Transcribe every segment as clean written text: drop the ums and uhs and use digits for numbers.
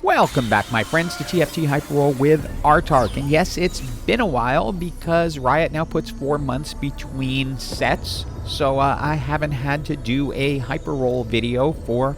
Welcome back, my friends, to TFT Hyper Roll with Arar. And yes, it's been a while because Riot now puts 4 months between sets, so I haven't had to do a Hyper Roll video for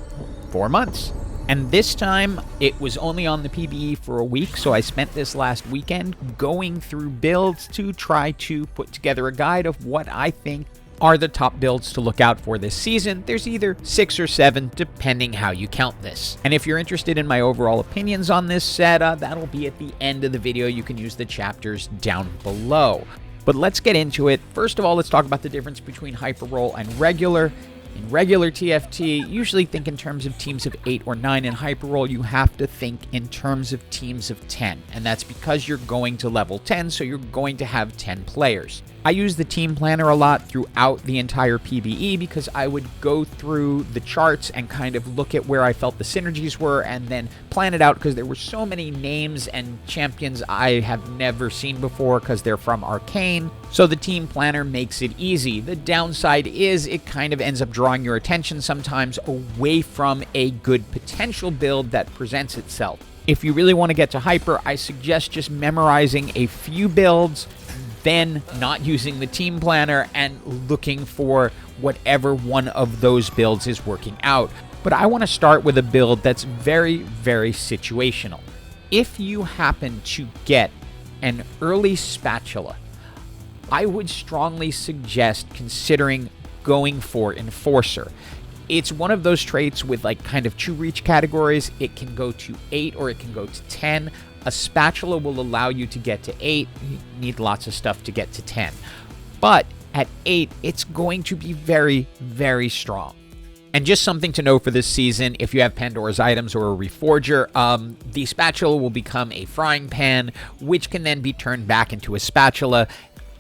4 months. And this time, it was only on the PvE for a week, so I spent this last weekend going through builds to try to put together a guide of what I think are the top builds to look out for this season. There's either 6 or 7, depending how you count this. And if you're interested in my overall opinions on this set, that'll be at the end of the video. You can use the chapters down below. But let's get into it. First of all, let's talk about the difference between Hyper Roll and regular. In regular TFT, usually think in terms of teams of 8 or 9. In Hyper Roll, you have to think in terms of teams of 10. And that's because you're going to level 10, so you're going to have 10 players. I use the team planner a lot throughout the entire PvE because I would go through the charts and kind of look at where I felt the synergies were and then plan it out, because there were so many names and champions I have never seen before because they're from ARCANE. So the team planner makes it easy. The downside is it kind of ends up drawing your attention sometimes away from a good potential build that presents itself. If you really want to get to Hyper, I suggest just memorizing a few builds, then not using the team planner and looking for whatever one of those builds is working out. But I want to start with a build that's very, very situational. If you happen to get an early spatula, I would strongly suggest considering going for Enforcer. It's one of those traits with like kind of 2 reach categories. It can go to 8 or it can go to 10. A spatula will allow you to get to 8. You need lots of stuff to get to 10. But at 8, it's going to be very, very strong. And just something to know for this season, if you have Pandora's items or a Reforger, the spatula will become a frying pan, which can then be turned back into a spatula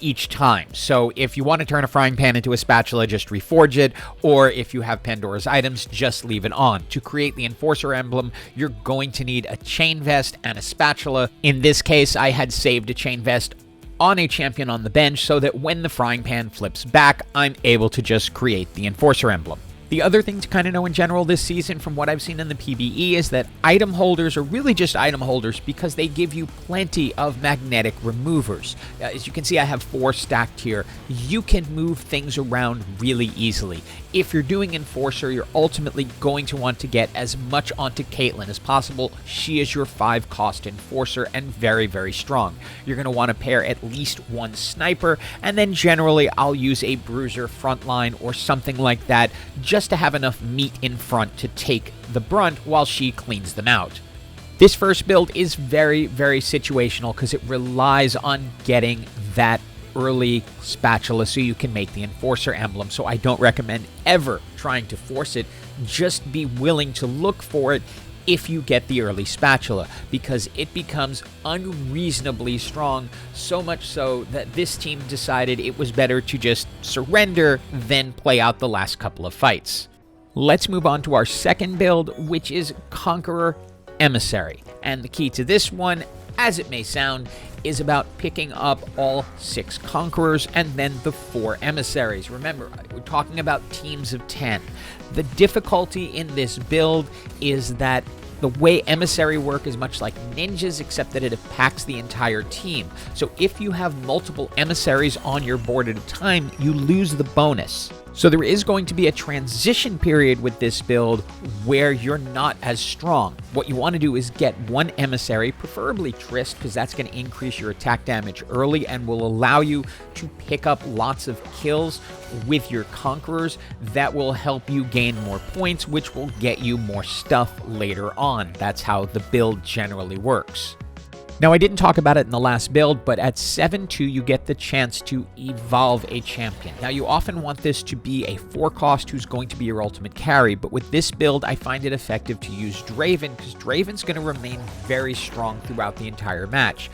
each time. So if you want to turn a frying pan into a spatula, just reforge it, or if you have Pandora's items, just leave it on. To create the Enforcer emblem, you're going to need a chain vest and a spatula. In this case, I had saved a chain vest on a champion on the bench so that when the frying pan flips back, I'm able to just create the Enforcer emblem. The other thing to kind of know in general this season from what I've seen in the PvE is that item holders are really just item holders because they give you plenty of magnetic removers. As you can see, I have 4 stacked here. You can move things around really easily. If you're doing Enforcer, you're ultimately going to want to get as much onto Caitlyn as possible. She is your 5-cost Enforcer and very, very strong. You're going to want to pair at least 1 sniper, and then generally I'll use a Bruiser frontline or something like that just to have enough meat in front to take the brunt while she cleans them out. This first build is very, very situational because it relies on getting that early spatula so you can make the Enforcer emblem. So I don't recommend ever trying to force it. Just be willing to look for it if you get the early spatula, because it becomes unreasonably strong, so much so that this team decided it was better to just surrender than play out the last couple of fights. Let's move on to our second build, which is Conqueror Emissary. And the key to this one, as it may sound, is about picking up all 6 Conquerors and then the 4 Emissaries. Remember, we're talking about teams of 10. The difficulty in this build is that the way Emissary work is much like ninjas, except that it packs the entire team. So if you have multiple Emissaries on your board at a time, you lose the bonus. So there is going to be a transition period with this build where you're not as strong. What you want to do is get 1 Emissary, preferably Trist, because that's going to increase your attack damage early and will allow you to pick up lots of kills with your Conquerors. That will help you gain more points, which will get you more stuff later on. That's how the build generally works. Now, I didn't talk about it in the last build, but at 7-2, you get the chance to evolve a champion. Now, you often want this to be a 4-cost who's going to be your ultimate carry, but with this build, I find it effective to use Draven, because Draven's going to remain very strong throughout the entire match.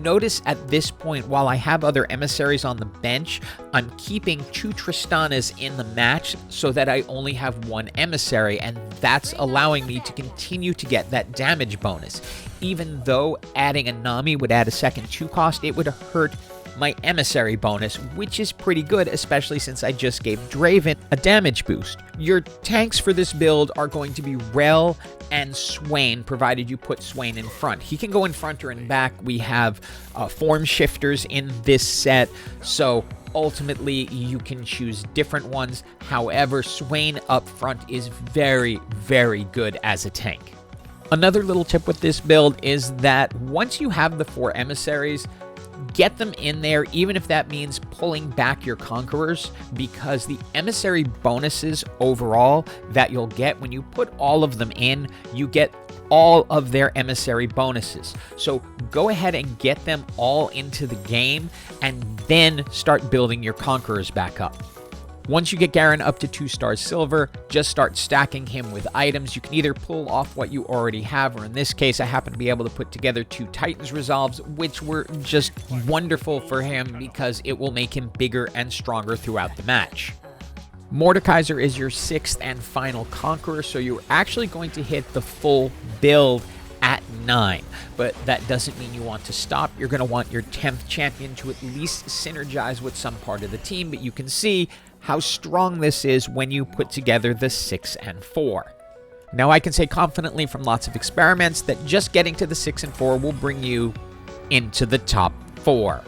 Notice at this point, while I have other Emissaries on the bench, I'm keeping 2 Tristanas in the match so that I only have 1 Emissary, and that's allowing me to continue to get that damage bonus. Even though adding a Nami would add a second 2-cost, it would hurt my Emissary bonus, which is pretty good, especially since I just gave Draven a damage boost. Your tanks for this build are going to be Rel and Swain, provided you put Swain in front. He can go in front or in back. We have form shifters in this set, so ultimately you can choose different ones. However, Swain up front is very, very good as a tank. Another little tip with this build is that once you have the 4 emissaries, get them in there, even if that means pulling back your Conquerors, because the emissary bonuses overall that you'll get when you put all of them in, you get all of their emissary bonuses. So go ahead and get them all into the game and then start building your Conquerors back up. Once you get Garen up to 2 stars silver, just start stacking him with items. You can either pull off what you already have, or in this case, I happen to be able to put together 2 Titans Resolves, which were just wonderful for him because it will make him bigger and stronger throughout the match. Mordekaiser is your 6th and final Conqueror, so you're actually going to hit the full build at 9, but that doesn't mean you want to stop. You're going to want your 10th champion to at least synergize with some part of the team, but you can see how strong this is when you put together the 6 and 4. Now, I can say confidently from lots of experiments that just getting to the 6 and 4 will bring you into the top 4.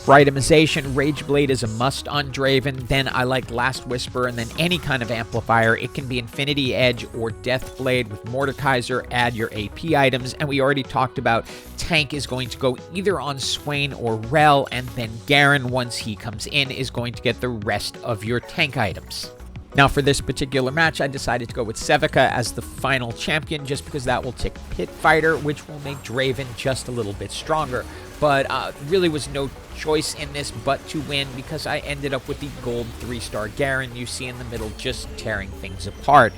For itemization, Rageblade is a must on Draven, then I like Last Whisper, and then any kind of amplifier. It can be Infinity Edge or Deathblade. With Mordekaiser, add your AP items, and we already talked about tank is going to go either on Swain or Rel, and then Garen, once he comes in, is going to get the rest of your tank items. Now, for this particular match, I decided to go with Sevica as the final champion, just because that will tick Pit Fighter, which will make Draven just a little bit stronger. But really was no choice in this but to win, because I ended up with the gold 3-star Garen you see in the middle, just tearing things apart.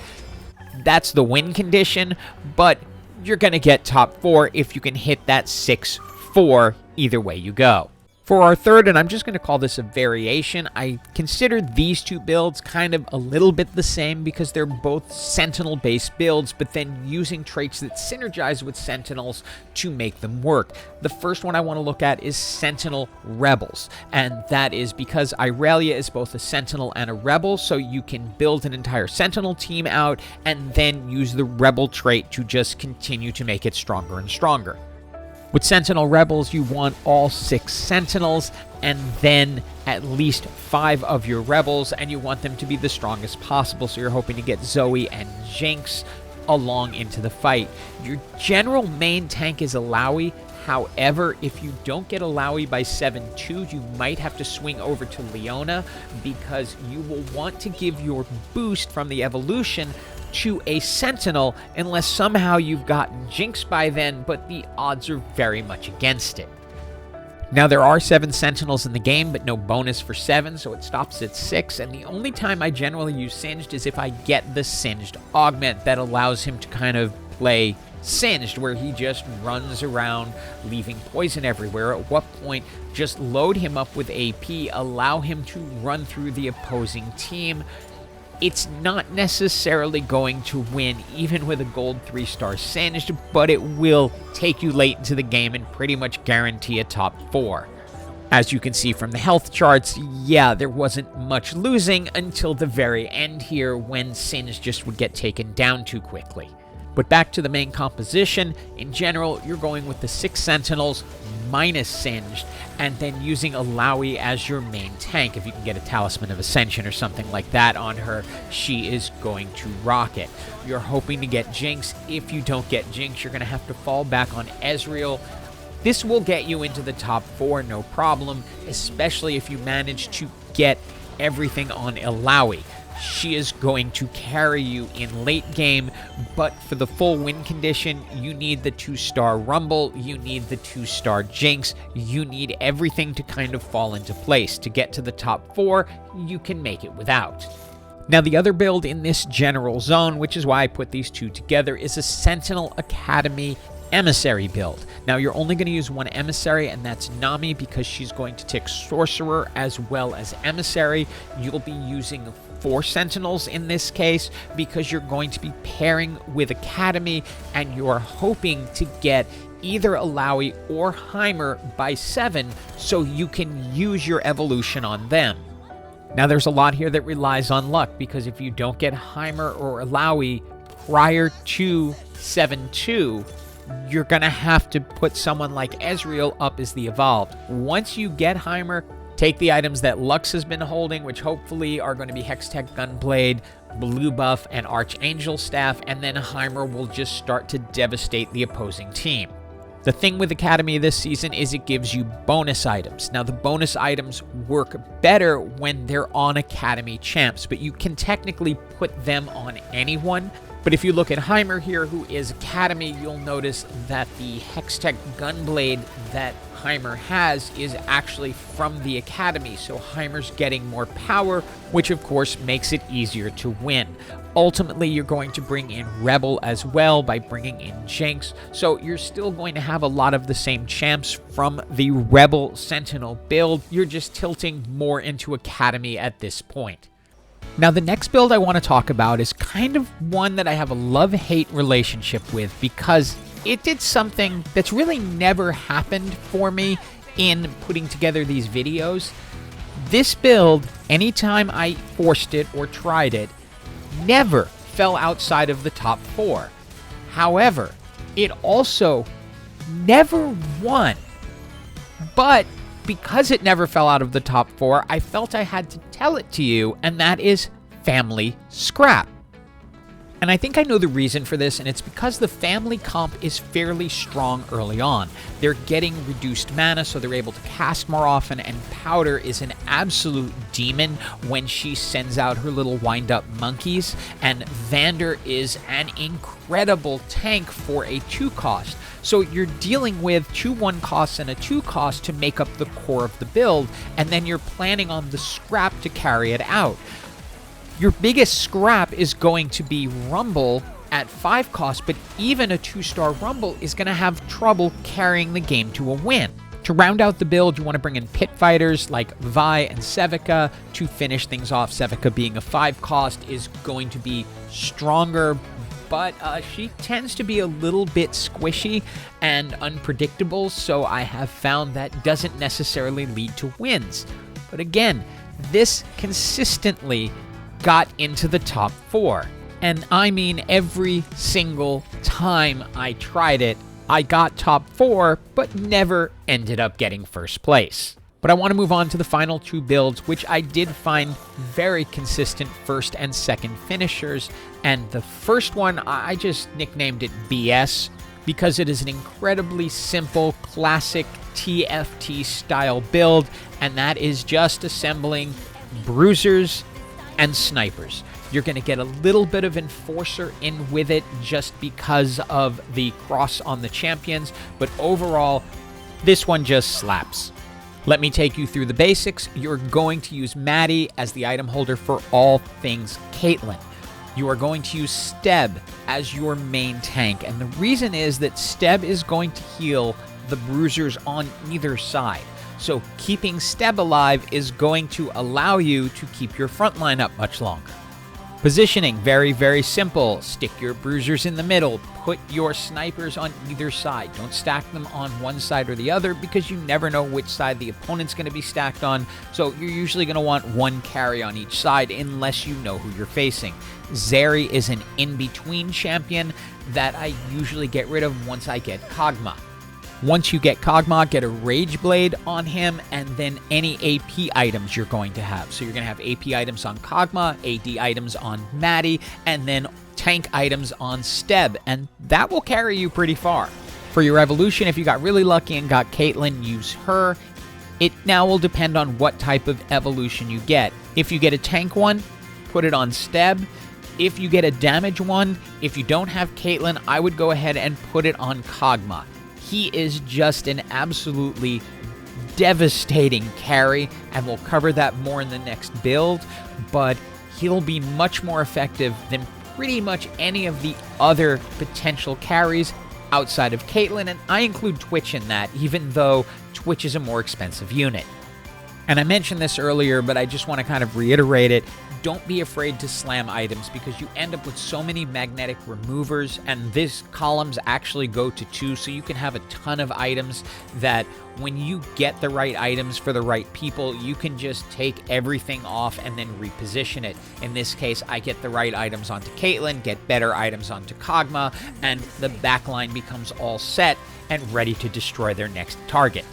That's the win condition, but you're going to get top 4 if you can hit that 6-4 either way you go. For our third, and I'm just going to call this a variation, I consider these 2 builds kind of a little bit the same because they're both Sentinel-based builds, but then using traits that synergize with Sentinels to make them work. The first one I want to look at is Sentinel Rebels, and that is because Irelia is both a Sentinel and a Rebel, so you can build an entire Sentinel team out and then use the Rebel trait to just continue to make it stronger and stronger. With Sentinel Rebels, you want all 6 Sentinels, and then at least 5 of your Rebels, and you want them to be the strongest possible, so you're hoping to get Zoe and Jinx along into the fight. Your general main tank is Alawi. However, if you don't get Alawi by 7-2, you might have to swing over to Leona, because you will want to give your boost from the evolution to a Sentinel unless somehow you've gotten Jinx by then, but the odds are very much against it. Now, there are 7 Sentinels in the game, but no bonus for 7, so it stops at 6, and the only time I generally use Singed is if I get the Singed augment that allows him to kind of play Singed, where he just runs around leaving poison everywhere. At what point, just load him up with AP, allow him to run through the opposing team. It's not necessarily going to win, even with a gold 3-star Singed, but it will take you late into the game and pretty much guarantee a top 4. As you can see from the health charts, yeah, there wasn't much losing until the very end here, when Singed just would get taken down too quickly. But back to the main composition, in general, you're going with the 6 Sentinels minus Singed, and then using Alawi as your main tank. If you can get a Talisman of Ascension or something like that on her, she is going to rock it. You're hoping to get Jinx. If you don't get Jinx, you're going to have to fall back on Ezreal. This will get you into the top 4, no problem, especially if you manage to get everything on Alawi. She is going to carry you in late game, but for the full win condition, you need the 2-star Rumble, you need the 2-star Jinx, you need everything to kind of fall into place. To get to the top 4, you can make it without. Now, the other build in this general zone, which is why I put these 2 together, is a Sentinel Academy Emissary build. Now, you're only going to use 1 Emissary, and that's Nami, because she's going to tick Sorcerer as well as Emissary. You'll be using 4 Sentinels in this case, because you're going to be pairing with Academy, and you're hoping to get either Alawi or Heimer by 7 so you can use your evolution on them. Now there's a lot here that relies on luck, because if you don't get Heimer or Alawi prior to 7-2, you're going to have to put someone like Ezreal up as the evolved. Once you get Heimer, take the items that Lux has been holding, which hopefully are going to be Hextech Gunblade, Blue Buff, and Archangel Staff, and then Heimer will just start to devastate the opposing team. The thing with Academy this season is it gives you bonus items. Now, the bonus items work better when they're on Academy champs, but you can technically put them on anyone. But if you look at Heimer here, who is Academy, you'll notice that the Hextech Gunblade that Heimer has is actually from the Academy, so Heimer's getting more power, which of course makes it easier to win. Ultimately, you're going to bring in Rebel as well by bringing in Jinx, so you're still going to have a lot of the same champs from the Rebel Sentinel build. You're just tilting more into Academy at this point. Now, the next build I want to talk about is kind of one that I have a love-hate relationship with, because it did something that's really never happened for me in putting together these videos. This build, anytime I forced it or tried it, never fell outside of the top 4. However, it also never won. But because it never fell out of the top 4, I felt I had to tell it to you, and that is Family Scrap. And I think I know the reason for this, and it's because the family comp is fairly strong early on. They're getting reduced mana, so they're able to cast more often, and Powder is an absolute demon when she sends out her little wind-up monkeys, and Vander is an incredible tank for a 2-cost. So you're dealing with 2 1-costs and a 2-cost to make up the core of the build, and then you're planning on the scrap to carry it out. Your biggest scrap is going to be Rumble at 5 cost, but even a 2-star Rumble is going to have trouble carrying the game to a win. To round out the build, you want to bring in pit fighters like Vi and Sevica to finish things off. Sevica, being a 5 cost, is going to be stronger, but she tends to be a little bit squishy and unpredictable, so I have found that doesn't necessarily lead to wins. But again, this consistently got into the top 4. And I mean every single time I tried it, I got top 4, but never ended up getting first place. But I want to move on to the final 2 builds, which I did find very consistent first and second finishers. And the first one, I just nicknamed it BS, because it is an incredibly simple, classic TFT style build, and that is just assembling Bruisers and Snipers. You're going to get a little bit of Enforcer in with it just because of the cross on the champions, but overall, this one just slaps. Let me take you through the basics. You're going to use Maddie as the item holder for all things Caitlyn. You are going to use Steb as your main tank, and the reason is that Steb is going to heal the Bruisers on either side. So keeping Steb alive is going to allow you to keep your front line up much longer. Positioning, very, very simple. Stick your Bruisers in the middle. Put your Snipers on either side. Don't stack them on one side or the other, because you never know which side the opponent's going to be stacked on. So you're usually going to want one carry on each side unless you know who you're facing. Zeri is an in-between champion that I usually get rid of once I get Kog'Maw. Once you get Kog'Maw, get a Rage Blade on him, and then any AP items you're going to have. So you're going to have AP items on Kog'Maw, AD items on Maddie, and then tank items on Steb, and that will carry you pretty far. For your evolution, if you got really lucky and got Caitlyn, use her. It now will depend on what type of evolution you get. If you get a tank one, put it on Steb. If you get a damage one, if you don't have Caitlyn, I would go ahead and put it on Kog'Maw. He is just an absolutely devastating carry, and we'll cover that more in the next build, but he'll be much more effective than pretty much any of the other potential carries outside of Caitlyn, and I include Twitch in that, even though Twitch is a more expensive unit. And I mentioned this earlier, but I just want to kind of reiterate it. don't be afraid to slam items because you end up with so many magnetic removers, and these columns actually go to 2, so you can have a ton of items that when you get the right items for the right people, you can just take everything off and then reposition it. In this case, I get the right items onto Caitlyn, get better items onto Kog'Maw, and the backline becomes all set and ready to destroy their next target.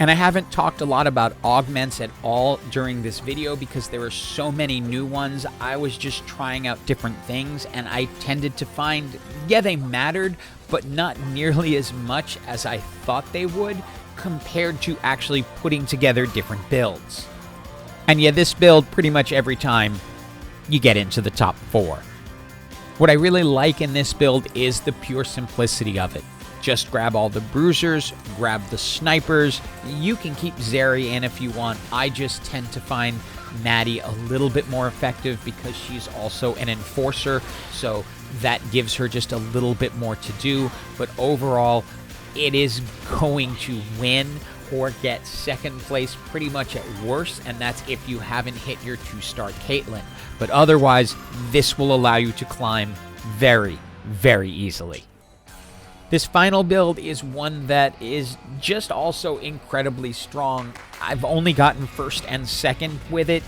And I haven't talked a lot about augments at all during this video because there are so many new ones. I was just trying out different things, and I tended to find, yeah, they mattered, but not nearly as much as I thought they would compared to actually putting together different builds. And yeah, this build, pretty much every time, you get into the top 4. What I really like in this build is the pure simplicity of it. Just grab all the bruisers, grab the snipers. You can keep Zeri in if you want. I just tend to find Maddie a little bit more effective because she's also an enforcer, so that gives her just a little bit more to do. But overall, it is going to win or get second place pretty much at worst, and that's if you haven't hit your 2-star Caitlyn. But otherwise, this will allow you to climb very, very easily. This final build is one that is just also incredibly strong. I've only gotten first and second with it,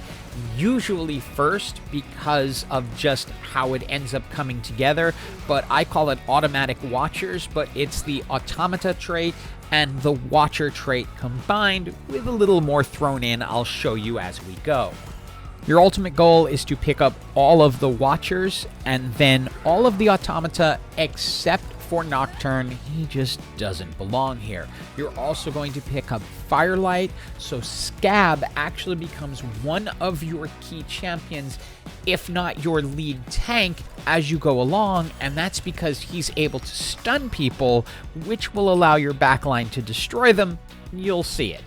usually first because of just how it ends up coming together, but I call it automatic watchers, but it's the Automata trait and the watcher trait combined with a little more thrown in. I'll show you as we go. Your ultimate goal is to pick up all of the watchers and then all of the automata except for Nocturne. He just doesn't belong here. You're also going to pick up Firelight, so Scab actually becomes one of your key champions, if not your lead tank, as you go along, and that's because he's able to stun people, which will allow your backline to destroy them. You'll see it.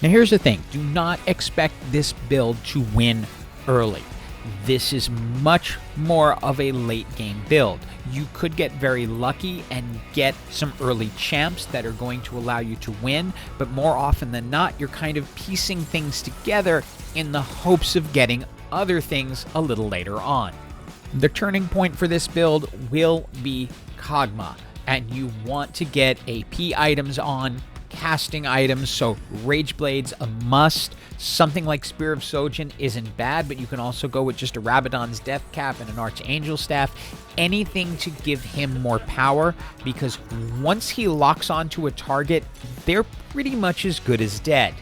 Now here's the thing, do not expect this build to win early. This is much more of a late game build. You could get very lucky and get some early champs that are going to allow you to win, but more often than not, you're kind of piecing things together in the hopes of getting other things a little later on. The turning point for this build will be Kog'Maw, and you want to get AP items on, casting items, so Rage Blade's a must. Something like Spear of Sojin isn't bad, but you can also go with just a Rabadon's Death Cap and an Archangel Staff. Anything to give him more power, because once he locks onto a target, they're pretty much as good as dead.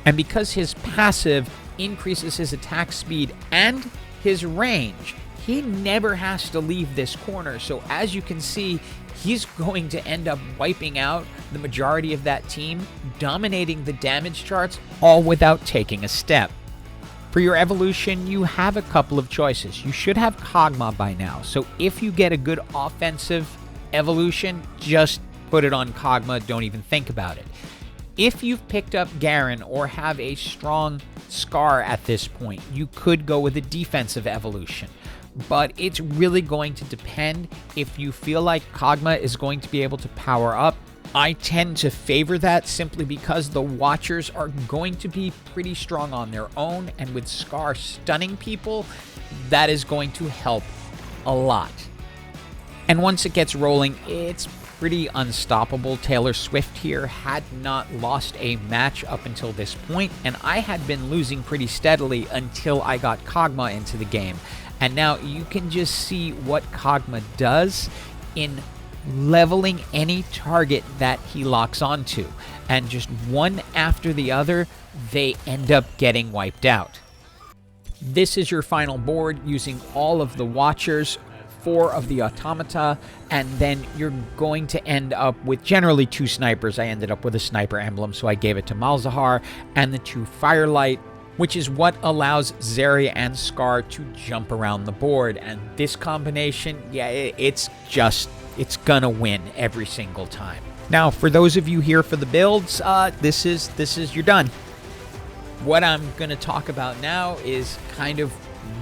And because his passive increases his attack speed and his range, he never has to leave this corner. So as you can see, he's going to end up wiping out the majority of that team, dominating the damage charts, all without taking a step. For your evolution, you have a couple of choices. You should have Kog'Maw by now, so if you get a good offensive evolution, just put it on Kog'Maw, don't even think about it. If you've picked up Garen or have a strong Scar at this point, you could go with a defensive evolution. But it's really going to depend if you feel like Kog'Maw is going to be able to power up. I tend to favor that simply because the Watchers are going to be pretty strong on their own, and with Scar stunning people, that is going to help a lot. And once it gets rolling, it's pretty unstoppable. Taylor Swift here had not lost a match up until this point, and I had been losing pretty steadily until I got Kog'Maw into the game. And now you can just see what Kog'Maw does in leveling any target that he locks onto. And just one after the other, they end up getting wiped out. This is your final board using all of the Watchers, 4 of the Automata, and then you're going to end up with generally 2 snipers. I ended up with a sniper emblem, so I gave it to Malzahar, and the 2 Firelight, which is what allows Zeri and Scar to jump around the board. And this combination, yeah, it's gonna win every single time. Now, for those of you here for the builds, this is you're done. What I'm gonna talk about now is kind of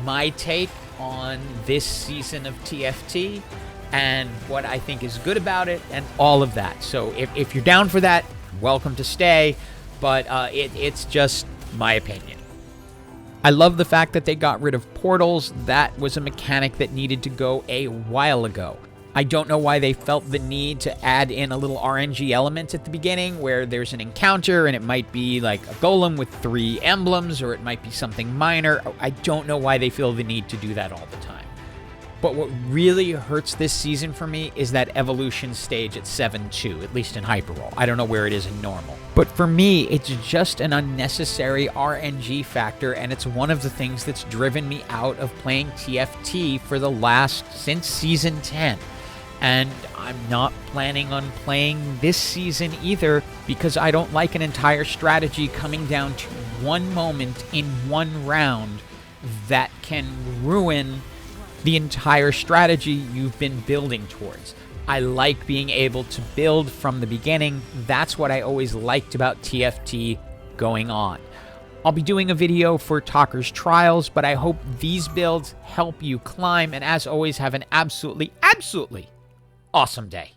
my take on this season of TFT and what I think is good about it and all of that. So if you're down for that, welcome to stay, but it's just my opinion. I love the fact that they got rid of portals. That was a mechanic that needed to go a while ago. I don't know why they felt the need to add in a little RNG element at the beginning where there's an encounter and it might be like a golem with 3 emblems, or it might be something minor. I don't know why they feel the need to do that all the time. But what really hurts this season for me is that evolution stage at 7-2, at least in Hyper Roll. I don't know where it is in normal. But for me, it's just an unnecessary RNG factor, and it's one of the things that's driven me out of playing TFT since Season 10. And I'm not planning on playing this season either, because I don't like an entire strategy coming down to one moment in one round that can ruin the entire strategy you've been building towards. I like being able to build from the beginning. That's what I always liked about TFT going on. I'll be doing a video for Talker's Trials, but I hope these builds help you climb, and as always, have an absolutely awesome day.